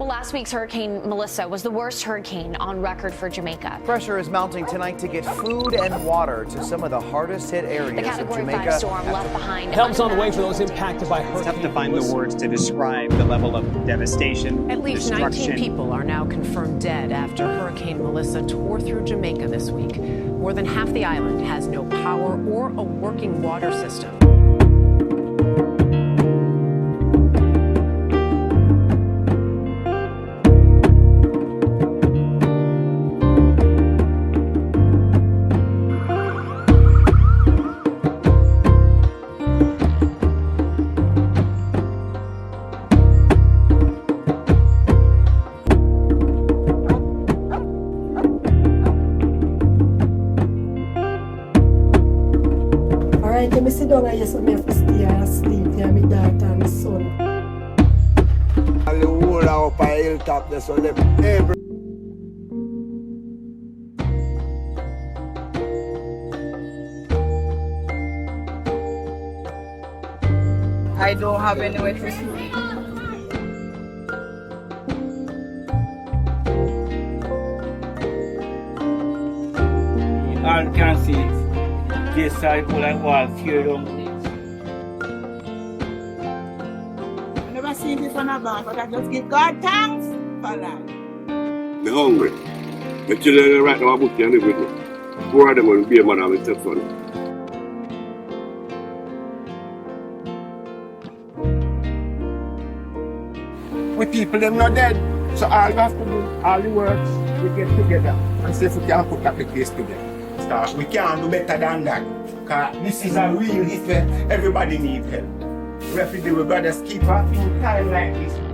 Well, last week's Hurricane Melissa was the worst hurricane on record for Jamaica. Pressure is mounting tonight to get food and water to some of the hardest hit areas The Category of Jamaica. 5 storm left behind. Help's on the way for those impacted by hurricane. It's tough to find the words to describe the level of devastation. At least 19 people are now confirmed dead after Hurricane Melissa tore through Jamaica this week. More than half the island has no power or a working water system. Alright, let me sit down and yes, I have to stay and sleep near my daughter and my son. And the whole up a hilltop there, so them every I don't have any electricity. All can see this side full of wall tear down. I never seen this on a bank, but I just give God thanks for that. I'm hungry. My children right now are booking and live with me. Four of them will be a man and my stepson. we people them not dead. So all we have to do, all the works, we get together and see if we can put that case together. So we can't do better than that. Because this is a real hit where everybody needs help. We have to do with brothers keep up in time like this.